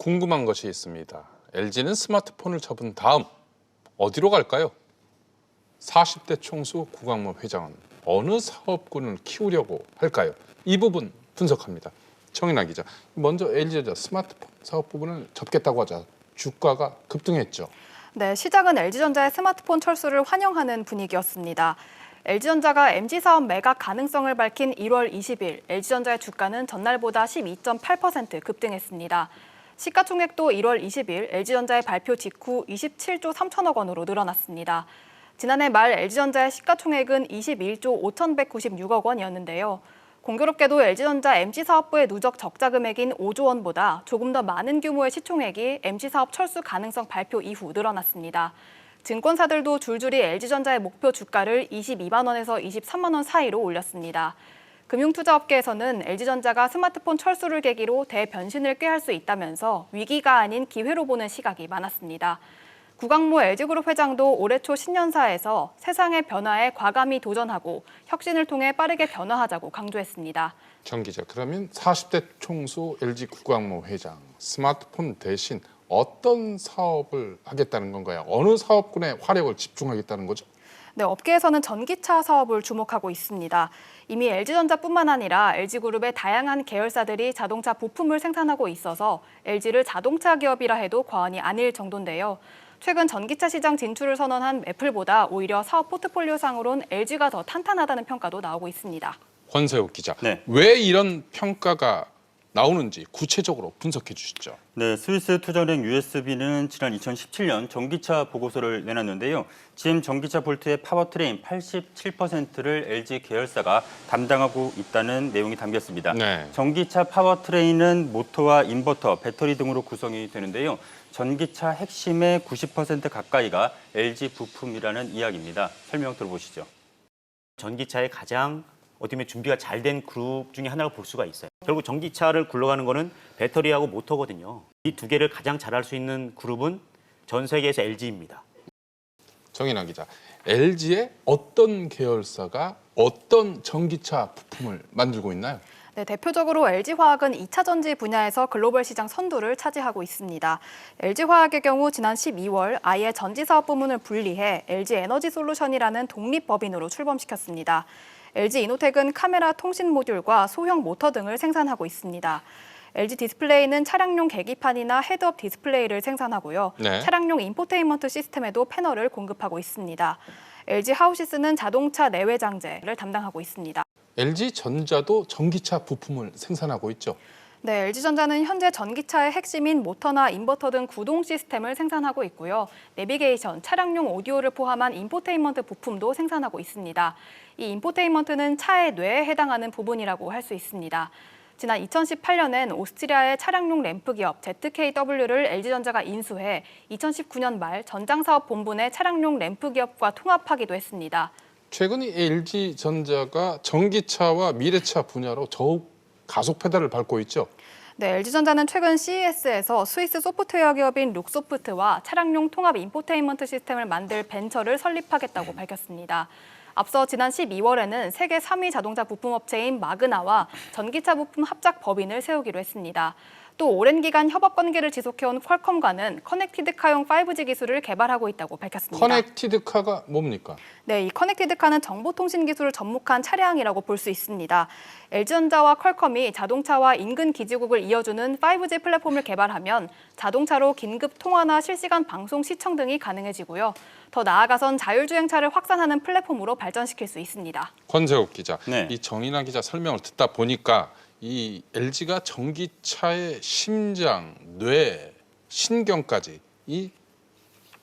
궁금한 것이 있습니다. LG는 스마트폰을 접은 다음 어디로 갈까요? 40대 총수 구광모 회장은 어느 사업군을 키우려고 할까요? 이 부분 분석합니다. 정인아 기자. 먼저 LG전자 스마트폰 사업 부분을 접겠다고 하자 주가가 급등했죠. 네, 시장은 LG전자의 스마트폰 철수를 환영하는 분위기였습니다. LG전자가 MG사업 매각 가능성을 밝힌 1월 20일, LG전자의 주가는 전날보다 12.8% 급등했습니다. 시가총액도 1월 20일 LG전자의 발표 직후 27조 3천억 원으로 늘어났습니다. 지난해 말 LG전자의 시가총액은 21조 5,196억 원이었는데요. 공교롭게도 LG전자 MG사업부의 누적 적자 금액인 5조 원보다 조금 더 많은 규모의 시총액이 MG사업 철수 가능성 발표 이후 늘어났습니다. 증권사들도 줄줄이 LG전자의 목표 주가를 22만 원에서 23만 원 사이로 올렸습니다. 금융투자업계에서는 LG전자가 스마트폰 철수를 계기로 대변신을 꾀할 수 있다면서 위기가 아닌 기회로 보는 시각이 많았습니다. 구광모 LG그룹 회장도 올해 초 신년사에서 세상의 변화에 과감히 도전하고 혁신을 통해 빠르게 변화하자고 강조했습니다. 정 기자, 그러면 40대 총수 LG 구광모 회장, 스마트폰 대신 어떤 사업을 하겠다는 건가요? 어느 사업군에 화력을 집중하겠다는 거죠? 네, 업계에서는 전기차 사업을 주목하고 있습니다. 이미 LG전자뿐만 아니라 LG그룹의 다양한 계열사들이 자동차 부품을 생산하고 있어서 LG를 자동차 기업이라 해도 과언이 아닐 정도인데요. 최근 전기차 시장 진출을 선언한 애플보다 오히려 사업 포트폴리오상으로는 LG가 더 탄탄하다는 평가도 나오고 있습니다. 권세욱 기자, 네. 왜 이런 평가가 나오는지 구체적으로 분석해 주시죠. 네, 스위스 투자은행 USB는 지난 2017년 전기차 보고서를 내놨는데요. GM 전기차 볼트의 파워트레인 87%를 LG 계열사가 담당하고 있다는 내용이 담겼습니다. 네. 전기차 파워트레인은 모터와 인버터, 배터리 등으로 구성이 되는데요. 전기차 핵심의 90% 가까이가 LG 부품이라는 이야기입니다. 설명 들어보시죠. 전기차의 가장 어떻게 보면 준비가 잘 된 그룹 중에 하나로 볼 수가 있어요. 결국 전기차를 굴러가는 거는 배터리하고 모터거든요. 이 두 개를 가장 잘할 수 있는 그룹은 전 세계에서 LG입니다. 정인아 기자, LG의 어떤 계열사가 어떤 전기차 부품을 만들고 있나요? 네, 대표적으로 LG화학은 2차 전지 분야에서 글로벌 시장 선두를 차지하고 있습니다. LG화학의 경우 지난 12월 아예 전지사업 부문을 분리해 LG에너지솔루션이라는 독립법인으로 출범시켰습니다. LG이노텍은 카메라 통신 모듈과 소형 모터 등을 생산하고 있습니다. LG디스플레이는 차량용 계기판이나 헤드업 디스플레이를 생산하고요. 네. 차량용 인포테인먼트 시스템에도 패널을 공급하고 있습니다. LG하우시스는 자동차 내외 장재를 담당하고 있습니다. LG전자도 전기차 부품을 생산하고 있죠. 네, LG전자는 현재 전기차의 핵심인 모터나 인버터 등 구동 시스템을 생산하고 있고요. 내비게이션, 차량용 오디오를 포함한 인포테인먼트 부품도 생산하고 있습니다. 이 인포테인먼트는 차의 뇌에 해당하는 부분이라고 할 수 있습니다. 지난 2018년엔 오스트리아의 차량용 램프 기업 ZKW를 LG전자가 인수해 2019년 말 전장사업 본부내 차량용 램프 기업과 통합하기도 했습니다. 최근 이 LG전자가 전기차와 미래차 분야로 더욱 가속 페달을 밟고 있죠. 네, LG전자는 최근 CES에서 스위스 소프트웨어 기업인 룩소프트와 차량용 통합 인포테인먼트 시스템을 만들 벤처를 설립하겠다고 밝혔습니다. 앞서 지난 12월에는 세계 3위 자동차 부품 업체인 마그나와 전기차 부품 합작 법인을 세우기로 했습니다. 또 오랜 기간 협업 관계를 지속해온 퀄컴과는 커넥티드카용 5G 기술을 개발하고 있다고 밝혔습니다. 커넥티드카가 뭡니까? 네, 이 커넥티드카는 정보통신 기술을 접목한 차량이라고 볼 수 있습니다. LG전자와 퀄컴이 자동차와 인근 기지국을 이어주는 5G 플랫폼을 개발하면 자동차로 긴급 통화나 실시간 방송 시청 등이 가능해지고요. 더 나아가선 자율주행차를 확산하는 플랫폼으로 발전시킬 수 있습니다. 권세욱 기자, 네. 이 정인아 기자 설명을 듣다 보니까 이 LG가 전기차의 심장, 뇌, 신경까지 이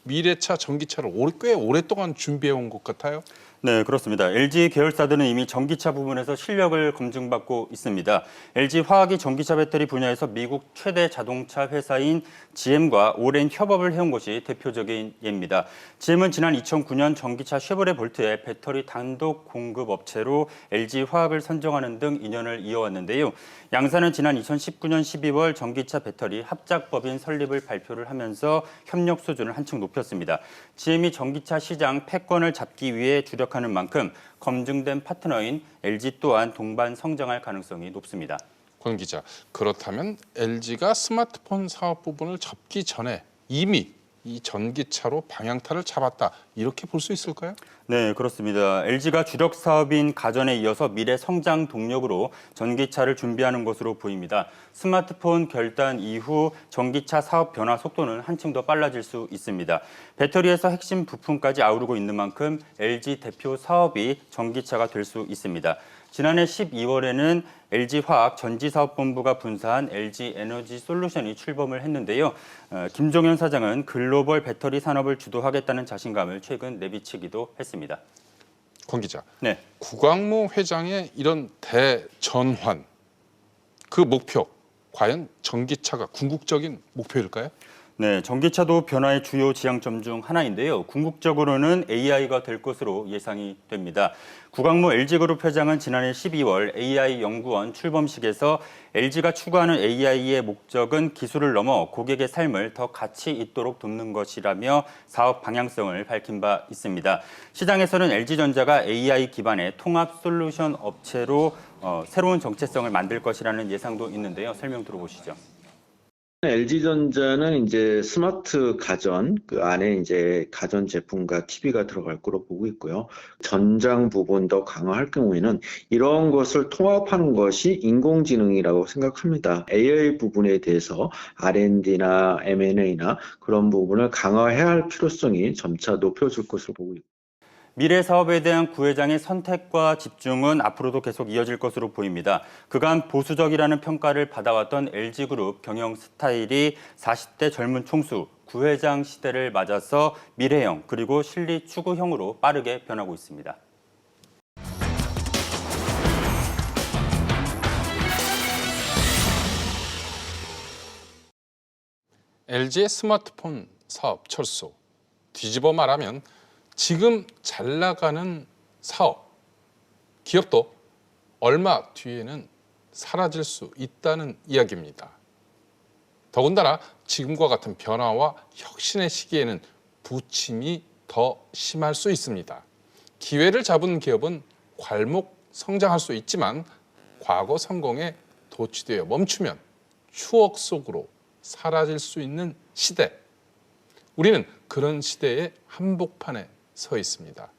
미래차 전기차를 꽤 오랫동안 준비해 온 것 같아요. 네, 그렇습니다. LG 계열사들은 이미 전기차 부분에서 실력을 검증받고 있습니다. LG 화학이 전기차 배터리 분야에서 미국 최대 자동차 회사인 GM과 오랜 협업을 해온 것이 대표적인 예입니다. GM은 지난 2009년 전기차 쉐보레 볼트의 배터리 단독 공급 업체로 LG 화학을 선정하는 등 인연을 이어왔는데요. 양사는 지난 2019년 12월 전기차 배터리 합작법인 설립을 발표를 하면서 협력 수준을 한층 높였습니다. GM이 전기차 시장 패권을 잡기 위해 주력하는 만큼 검증된 파트너인 LG 또한 동반 성장할 가능성이 높습니다. 권 기자, 그렇다면 LG가 스마트폰 사업 부분을 접기 전에 이미 이 전기차로 방향타를 잡았다, 이렇게 볼 수 있을까요? 네, 그렇습니다. LG가 주력 사업인 가전에 이어서 미래 성장 동력으로 전기차를 준비하는 것으로 보입니다. 스마트폰 결단 이후 전기차 사업 변화 속도는 한층 더 빨라질 수 있습니다. 배터리에서 핵심 부품까지 아우르고 있는 만큼 LG 대표 사업이 전기차가 될 수 있습니다. 지난해 12월에는 LG화학 전지사업본부가 분사한 LG에너지솔루션이 출범을 했는데요. 김종현 사장은 글로벌 배터리 산업을 주도하겠다는 자신감을 최근 내비치기도 했습니다. 권 기자, 네. 구광모 회장의 이런 대전환, 그 목표, 과연 전기차가 궁극적인 목표일까요? 네, 전기차도 변화의 주요 지향점 중 하나인데요. 궁극적으로는 AI가 될 것으로 예상이 됩니다. 구광모 LG그룹 회장은 지난해 12월 AI 연구원 출범식에서 LG가 추구하는 AI의 목적은 기술을 넘어 고객의 삶을 더 가치 있도록 돕는 것이라며 사업 방향성을 밝힌 바 있습니다. 시장에서는 LG전자가 AI 기반의 통합 솔루션 업체로 새로운 정체성을 만들 것이라는 예상도 있는데요. 설명 들어보시죠. LG전자는 이제 스마트 가전, 그 안에 이제 가전 제품과 TV가 들어갈 거로 보고 있고요. 전장 부분 더 강화할 경우에는 이런 것을 통합하는 것이 인공지능이라고 생각합니다. AI 부분에 대해서 R&D나 M&A나 그런 부분을 강화해야 할 필요성이 점차 높아질 것으로 보고 있습니다. 미래 사업에 대한 구 회장의 선택과 집중은 앞으로도 계속 이어질 것으로 보입니다. 그간 보수적이라는 평가를 받아왔던 LG그룹 경영 스타일이 40대 젊은 총수, 구 회장 시대를 맞아서 미래형 그리고 실리 추구형으로 빠르게 변하고 있습니다. LG의 스마트폰 사업 철수, 뒤집어 말하면 지금 잘 나가는 사업, 기업도 얼마 뒤에는 사라질 수 있다는 이야기입니다. 더군다나 지금과 같은 변화와 혁신의 시기에는 부침이 더 심할 수 있습니다. 기회를 잡은 기업은 괄목 성장할 수 있지만 과거 성공에 도취되어 멈추면 추억 속으로 사라질 수 있는 시대. 우리는 그런 시대의 한복판에 서 있습니다.